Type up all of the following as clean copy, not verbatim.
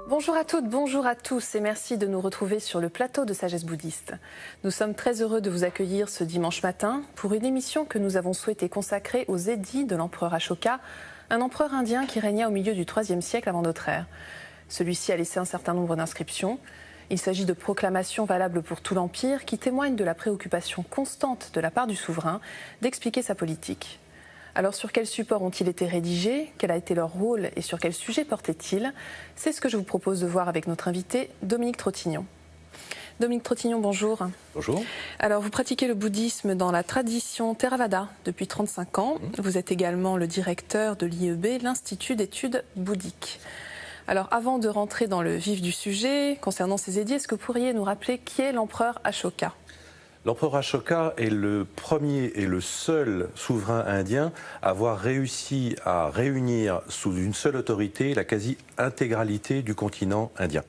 Bonjour à toutes, bonjour à tous et merci de nous retrouver sur le plateau de Sagesse Bouddhiste. Nous sommes très heureux de vous accueillir ce dimanche matin pour une émission que nous avons souhaité consacrer aux édits de l'empereur Ashoka, un empereur indien qui régna au milieu du IIIe siècle avant notre ère. Celui-ci a laissé un certain nombre d'inscriptions. Il s'agit de proclamations valables pour tout l'Empire qui témoignent de la préoccupation constante de la part du souverain d'expliquer sa politique. Alors sur quel support ont-ils été rédigés? Quel a été leur rôle et sur quel sujet portaient-ils? C'est ce que je vous propose de voir avec notre invité Dominique Trottignon. Dominique Trottignon, bonjour. Bonjour. Alors vous pratiquez le bouddhisme dans la tradition Theravada depuis 35 ans. Vous êtes également le directeur de l'IEB, l'Institut d'études bouddhiques. Alors avant de rentrer dans le vif du sujet concernant ces édits, est-ce que vous pourriez nous rappeler qui est l'empereur Ashoka? L'empereur Ashoka est le premier et le seul souverain indien à avoir réussi à réunir sous une seule autorité la quasi-intégralité du continent indien.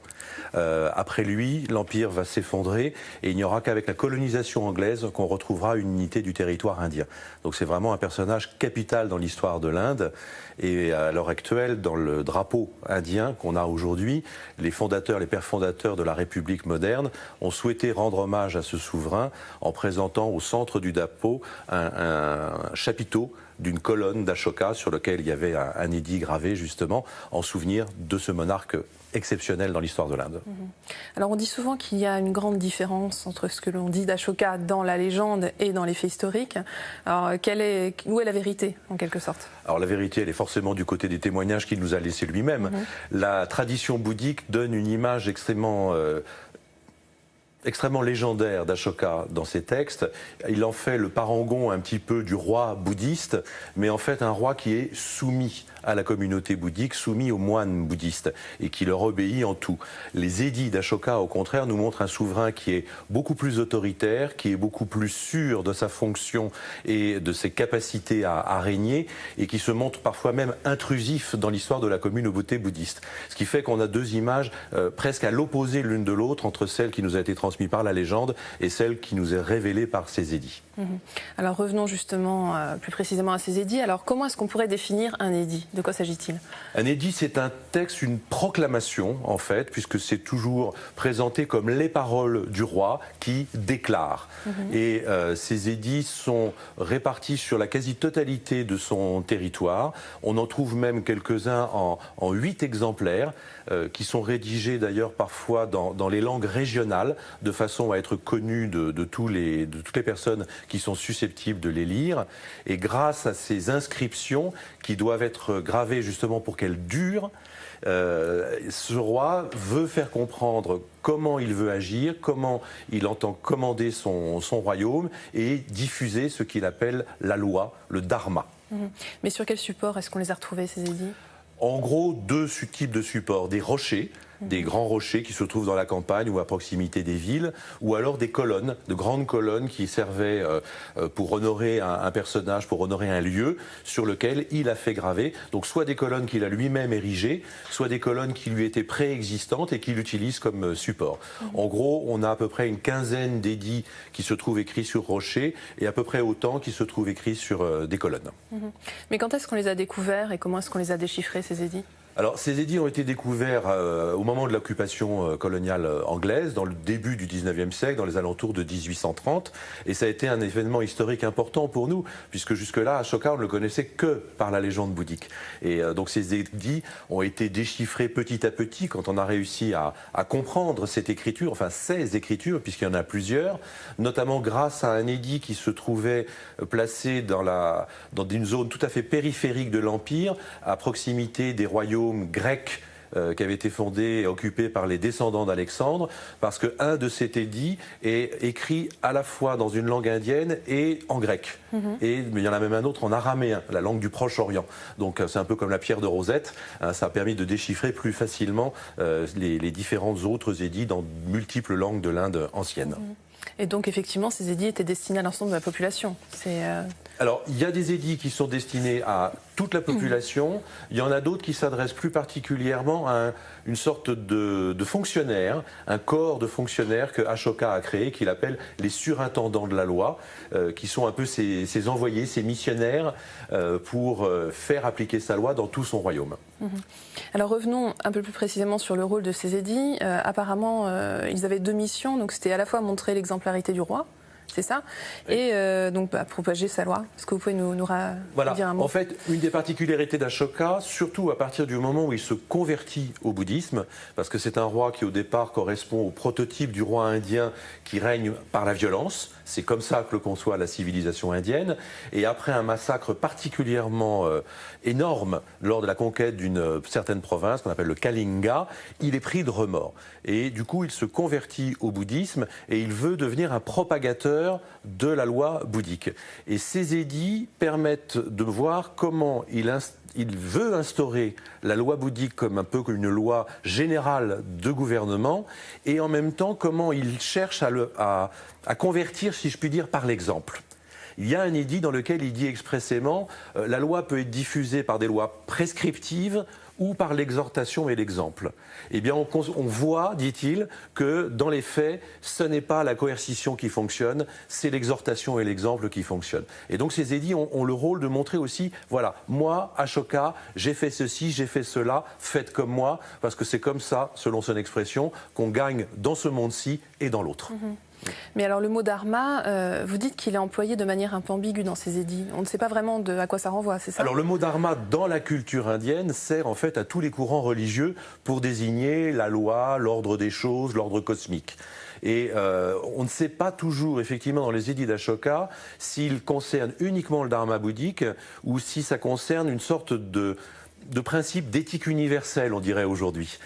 Après lui, l'Empire va s'effondrer et il n'y aura qu'avec la colonisation anglaise qu'on retrouvera une unité du territoire indien. Donc c'est vraiment un personnage capital dans l'histoire de l'Inde. Et à l'heure actuelle, dans le drapeau indien qu'on a aujourd'hui, les fondateurs, les pères fondateurs de la République moderne ont souhaité rendre hommage à ce souverain en présentant au centre du drapeau un chapiteau d'une colonne d'Ashoka sur lequel il y avait un édit gravé justement en souvenir de ce monarque exceptionnel dans l'histoire de l'Inde. Alors on dit souvent qu'il y a une grande différence entre ce que l'on dit d'Ashoka dans la légende et dans les faits historiques. Alors où est la vérité en quelque sorte? Alors la vérité, elle est forcément du côté des témoignages qu'il nous a laissés lui-même. La tradition bouddhique donne une image extrêmement légendaire d'Ashoka dans ses textes. Il en fait le parangon un petit peu du roi bouddhiste, mais en fait un roi qui est soumis à la communauté bouddhique, soumis aux moines bouddhistes et qui leur obéit en tout. Les édits d'Ashoka, au contraire, nous montrent un souverain qui est beaucoup plus autoritaire, qui est beaucoup plus sûr de sa fonction et de ses capacités à régner et qui se montre parfois même intrusif dans l'histoire de la communauté bouddhiste. Ce qui fait qu'on a deux images presque à l'opposé l'une de l'autre entre celle qui nous a été transmise par la légende et celle qui nous est révélée par ces édits. Alors revenons justement plus précisément à ces édits. Alors comment est-ce qu'on pourrait définir un édit? De quoi s'agit-il? Un édit, c'est un texte, une proclamation en fait, puisque c'est toujours présenté comme les paroles du roi qui déclare. Et ces édits sont répartis sur la quasi-totalité de son territoire. On en trouve même quelques-uns en 8 exemplaires, qui sont rédigés d'ailleurs parfois dans les langues régionales, de façon à être connus de toutes les personnes qui sont susceptibles de les lire. Et grâce à ces inscriptions qui doivent être gravées justement pour qu'elles durent, ce roi veut faire comprendre comment il veut agir, comment il entend commander son royaume et diffuser ce qu'il appelle la loi, le dharma. Mais sur quel support est-ce qu'on les a retrouvés, ces édits? En gros, deux types de supports, des rochers, des grands rochers qui se trouvent dans la campagne ou à proximité des villes, ou alors des colonnes, de grandes colonnes qui servaient pour honorer un personnage, pour honorer un lieu sur lequel il a fait graver. Donc soit des colonnes qu'il a lui-même érigées, soit des colonnes qui lui étaient préexistantes et qu'il utilise comme support. En gros, on a à peu près une quinzaine d'édits qui se trouvent écrits sur rochers et à peu près autant qui se trouvent écrits sur des colonnes. Mais quand est-ce qu'on les a découverts et comment est-ce qu'on les a déchiffrés, ces édits? Alors, ces édits ont été découverts au moment de l'occupation coloniale anglaise, dans le début du 19e siècle, dans les alentours de 1830. Et ça a été un événement historique important pour nous, puisque jusque-là, Ashoka, on ne le connaissait que par la légende bouddhique. Et donc, ces édits ont été déchiffrés petit à petit quand on a réussi à comprendre cette écriture, enfin ces écritures, puisqu'il y en a plusieurs, notamment grâce à un édit qui se trouvait placé dans une zone tout à fait périphérique de l'Empire, à proximité des royaumes grecs qui avait été fondé et occupé par les descendants d'Alexandre, parce qu'un de ces édits est écrit à la fois dans une langue indienne et en grec. Et il y en a même un autre en araméen, la langue du Proche-Orient. Donc c'est un peu comme la pierre de Rosette, ça a permis de déchiffrer plus facilement les différents autres édits dans multiples langues de l'Inde ancienne. Et donc effectivement, ces édits étaient destinés à l'ensemble de la population. Alors, il y a des édits qui sont destinés à toute la population. Il y en a d'autres qui s'adressent plus particulièrement à une sorte de fonctionnaires, un corps de fonctionnaires que Ashoka a créé, qu'il appelle les surintendants de la loi, qui sont un peu ses envoyés, ses missionnaires, pour faire appliquer sa loi dans tout son royaume. Alors revenons un peu plus précisément sur le rôle de ces édits. Apparemment, ils avaient 2 missions, donc c'était à la fois montrer l'exemplarité du roi, c'est ça, oui. Et donc propager sa loi. Est-ce que vous pouvez nous dire un mot? En fait, une des particularités d'Ashoka, surtout à partir du moment où il se convertit au bouddhisme, parce que c'est un roi qui au départ correspond au prototype du roi indien qui règne par la violence. C'est comme ça que le conçoit la civilisation indienne. Et après un massacre particulièrement énorme lors de la conquête d'une certaine province qu'on appelle le Kalinga, il est pris de remords. Et du coup, il se convertit au bouddhisme et il veut devenir un propagateur de la loi bouddhique. Et ces édits permettent de voir comment il veut instaurer la loi bouddhique comme un peu une loi générale de gouvernement et en même temps comment il cherche à convertir, si je puis dire, par l'exemple. Il y a un édit dans lequel il dit expressément la loi peut être diffusée par des lois prescriptives ou par l'exhortation et l'exemple. Eh bien, on voit, dit-il, que dans les faits, ce n'est pas la coercition qui fonctionne, c'est l'exhortation et l'exemple qui fonctionnent. Et donc ces édits ont le rôle de montrer aussi, voilà, moi, Ashoka, j'ai fait ceci, j'ai fait cela, faites comme moi, parce que c'est comme ça, selon son expression, qu'on gagne dans ce monde-ci et dans l'autre. Mais alors le mot dharma, vous dites qu'il est employé de manière un peu ambiguë dans ces édits. On ne sait pas vraiment à quoi ça renvoie, c'est ça? Alors le mot dharma dans la culture indienne sert en fait à tous les courants religieux pour désigner la loi, l'ordre des choses, l'ordre cosmique. Et on ne sait pas toujours, effectivement, dans les édits d'Ashoka, s'il concerne uniquement le dharma bouddhique ou si ça concerne une sorte de principe d'éthique universelle, on dirait aujourd'hui.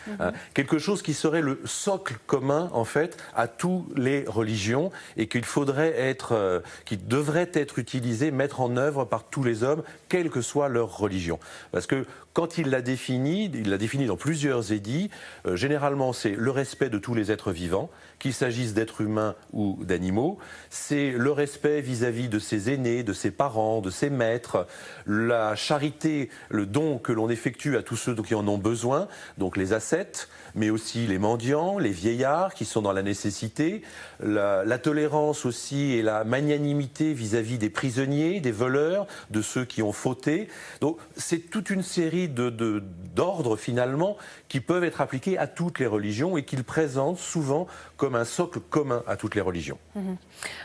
Quelque chose qui serait le socle commun, en fait, à toutes les religions et qui devrait être utilisé, mettre en œuvre par tous les hommes, quelle que soit leur religion. Parce que quand il l'a défini dans plusieurs édits, généralement c'est le respect de tous les êtres vivants, qu'il s'agisse d'êtres humains ou d'animaux, c'est le respect vis-à-vis de ses aînés, de ses parents, de ses maîtres, la charité, le don que l'on effectue à tous ceux qui en ont besoin, donc les ascètes, mais aussi les mendiants, les vieillards qui sont dans la nécessité, la tolérance aussi et la magnanimité vis-à-vis des prisonniers, des voleurs, de ceux qui ont fauté. Donc c'est toute une série d'ordres finalement qui peuvent être appliqués à toutes les religions et qu'ils présentent souvent comme un socle commun à toutes les religions.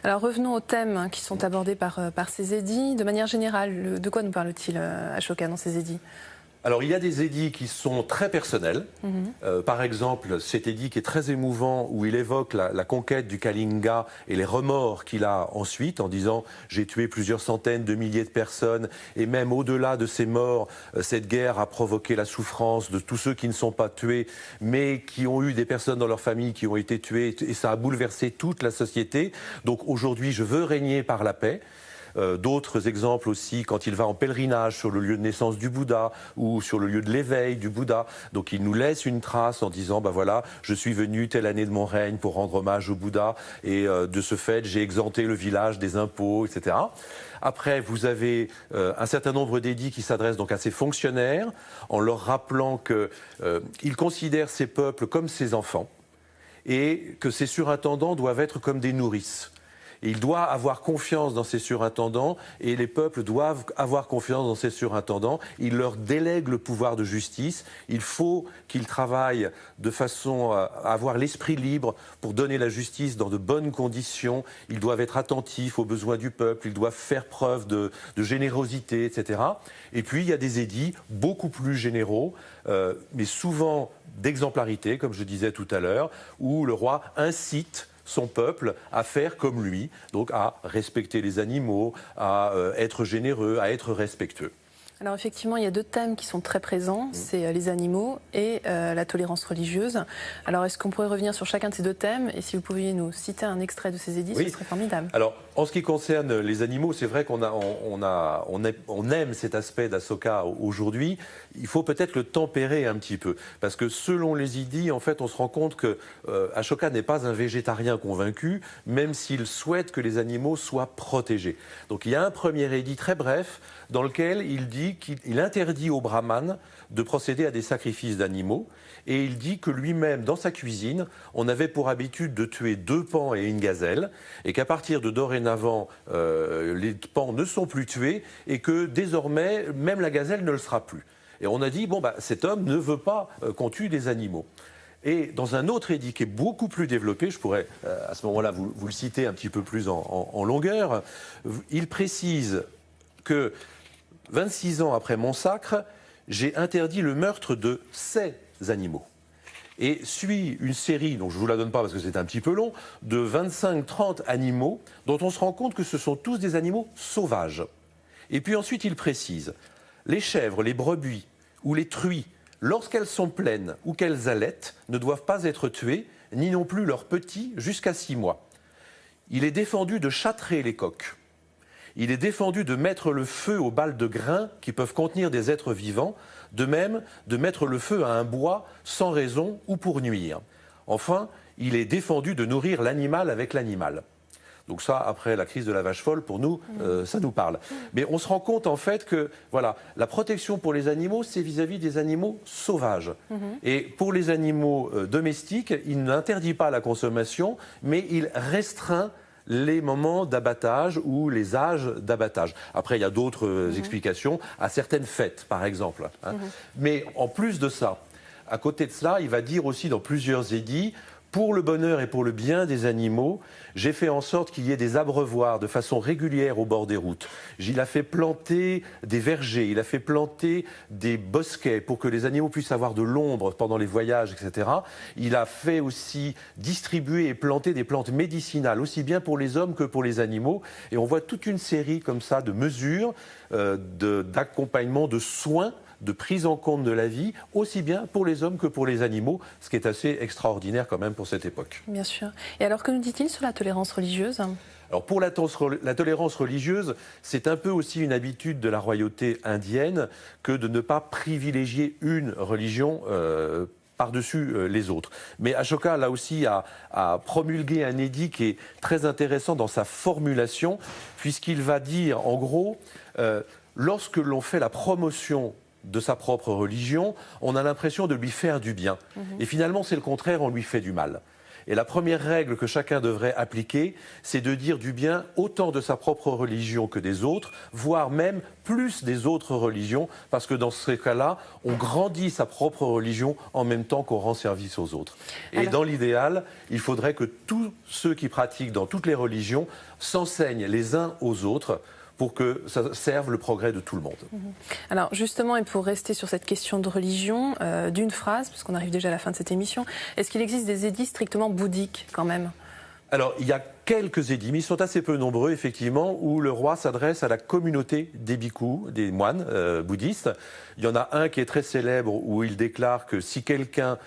Alors revenons aux thèmes qui sont abordés par ces édits. De manière générale, de quoi nous parle-t-il Ashoka dans ces édits? Alors, il y a des édits qui sont très personnels. Par exemple, cet édit qui est très émouvant, où il évoque la conquête du Kalinga et les remords qu'il a ensuite, en disant « j'ai tué plusieurs centaines de milliers de personnes, et même au-delà de ces morts, cette guerre a provoqué la souffrance de tous ceux qui ne sont pas tués, mais qui ont eu des personnes dans leur famille qui ont été tuées, et ça a bouleversé toute la société. Donc aujourd'hui, je veux régner par la paix ». D'autres exemples aussi, quand il va en pèlerinage sur le lieu de naissance du Bouddha ou sur le lieu de l'éveil du Bouddha. Donc il nous laisse une trace en disant, ben voilà, je suis venu telle année de mon règne pour rendre hommage au Bouddha et de ce fait, j'ai exempté le village des impôts, etc. Après, vous avez un certain nombre d'édits qui s'adressent donc à ces fonctionnaires en leur rappelant qu'ils considèrent ces peuples comme ses enfants et que ces surintendants doivent être comme des nourrices. Il doit avoir confiance dans ses surintendants et les peuples doivent avoir confiance dans ces surintendants. Il leur délègue le pouvoir de justice. Il faut qu'ils travaillent de façon à avoir l'esprit libre pour donner la justice dans de bonnes conditions. Ils doivent être attentifs aux besoins du peuple. Ils doivent faire preuve de générosité, etc. Et puis, il y a des édits beaucoup plus généraux, mais souvent d'exemplarité, comme je disais tout à l'heure, où le roi incite son peuple à faire comme lui, donc à respecter les animaux, à être généreux, à être respectueux. Alors effectivement, il y a 2 thèmes qui sont très présents, c'est les animaux et la tolérance religieuse. Alors est-ce qu'on pourrait revenir sur chacun de ces 2 thèmes? Et si vous pouviez nous citer un extrait de ces édits, ce serait formidable. Alors, en ce qui concerne les animaux, c'est vrai qu'on aime cet aspect d'Ashoka aujourd'hui. Il faut peut-être le tempérer un petit peu, parce que selon les édits, en fait, on se rend compte que Ashoka n'est pas un végétarien convaincu, même s'il souhaite que les animaux soient protégés. Donc il y a un premier édit très bref, dans lequel il dit qu'il interdit aux brahmanes de procéder à des sacrifices d'animaux et il dit que lui-même, dans sa cuisine, on avait pour habitude de tuer 2 paons et une gazelle et qu'à partir de dorénavant, les paons ne sont plus tués et que désormais, même la gazelle ne le sera plus. Et on a dit, bon, cet homme ne veut pas qu'on tue des animaux. Et dans un autre édit qui est beaucoup plus développé, je pourrais à ce moment-là vous le citer un petit peu plus en longueur, il précise que 26 ans après mon sacre, j'ai interdit le meurtre de ces animaux. Et suit une série, dont je ne vous la donne pas parce que c'est un petit peu long, de 25-30 animaux dont on se rend compte que ce sont tous des animaux sauvages. Et puis ensuite il précise, les chèvres, les brebis ou les truies, lorsqu'elles sont pleines ou qu'elles allaitent, ne doivent pas être tuées, ni non plus leurs petits jusqu'à 6 mois. Il est défendu de châtrer les coqs. Il est défendu de mettre le feu aux balles de grains qui peuvent contenir des êtres vivants, de même de mettre le feu à un bois sans raison ou pour nuire. Enfin, il est défendu de nourrir l'animal avec l'animal. Donc ça, après la crise de la vache folle, pour nous, ça nous parle. Mais on se rend compte en fait que voilà, la protection pour les animaux, c'est vis-à-vis des animaux sauvages. Et pour les animaux domestiques, il n'interdit pas la consommation, mais il restreint les moments d'abattage ou les âges d'abattage. Après, il y a d'autres explications, à certaines fêtes, par exemple. Mais en plus de ça, à côté de cela, il va dire aussi dans plusieurs édits, pour le bonheur et pour le bien des animaux, j'ai fait en sorte qu'il y ait des abreuvoirs de façon régulière au bord des routes. Il a fait planter des vergers, il a fait planter des bosquets pour que les animaux puissent avoir de l'ombre pendant les voyages, etc. Il a fait aussi distribuer et planter des plantes médicinales, aussi bien pour les hommes que pour les animaux. Et on voit toute une série comme ça de mesures, d'accompagnement, de soins, de prise en compte de la vie, aussi bien pour les hommes que pour les animaux, ce qui est assez extraordinaire quand même pour cette époque. Bien sûr. Et alors, que nous dit-il sur la tolérance religieuse ? Alors pour la tolérance religieuse, c'est un peu aussi une habitude de la royauté indienne que de ne pas privilégier une religion par-dessus les autres. Mais Ashoka, là aussi, a promulgué un édit qui est très intéressant dans sa formulation, puisqu'il va dire, en gros, lorsque l'on fait la promotion de sa propre religion, on a l'impression de lui faire du bien. Et finalement, c'est le contraire, on lui fait du mal. Et la première règle que chacun devrait appliquer, c'est de dire du bien autant de sa propre religion que des autres, voire même plus des autres religions, parce que dans ce cas-là, on grandit sa propre religion en même temps qu'on rend service aux autres. Et dans l'idéal, il faudrait que tous ceux qui pratiquent dans toutes les religions s'enseignent les uns aux autres, pour que ça serve le progrès de tout le monde. Alors justement, et pour rester sur cette question de religion, d'une phrase, parce qu'on arrive déjà à la fin de cette émission, est-ce qu'il existe des édits strictement bouddhiques quand même ? Alors, il y a quelques édits, mais ils sont assez peu nombreux, effectivement, où le roi s'adresse à la communauté des bhikkhus, des moines bouddhistes. Il y en a un qui est très célèbre, où il déclare que si quelqu'un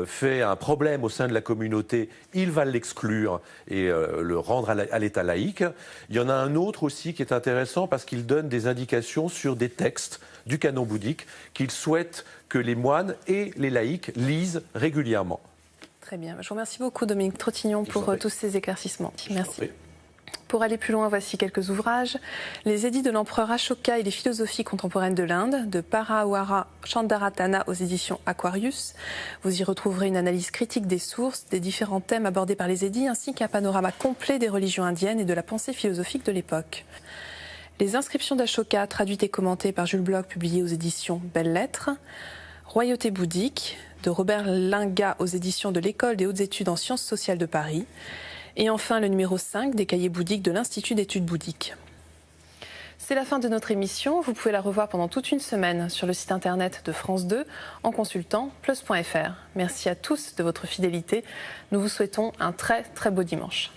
fait un problème au sein de la communauté, il va l'exclure et le rendre à l'état laïque. Il y en a un autre aussi qui est intéressant parce qu'il donne des indications sur des textes du canon bouddhique qu'il souhaite que les moines et les laïcs lisent régulièrement. Très bien. Je vous remercie beaucoup, Dominique Trottignon, pour tous ces éclaircissements. Merci. Pour aller plus loin, voici quelques ouvrages. Les édits de l'empereur Ashoka et les philosophies contemporaines de l'Inde, de Parahara Chandaratana aux éditions Aquarius. Vous y retrouverez une analyse critique des sources, des différents thèmes abordés par les édits, ainsi qu'un panorama complet des religions indiennes et de la pensée philosophique de l'époque. Les inscriptions d'Ashoka, traduites et commentées par Jules Bloch, publiées aux éditions Belles Lettres. Royauté bouddhique, de Robert Lingat aux éditions de l'École des hautes études en sciences sociales de Paris. Et enfin, le numéro 5 des cahiers bouddhiques de l'Institut d'études bouddhiques. C'est la fin de notre émission. Vous pouvez la revoir pendant toute une semaine sur le site internet de France 2 en consultant plus.fr. Merci à tous de votre fidélité. Nous vous souhaitons un très très beau dimanche.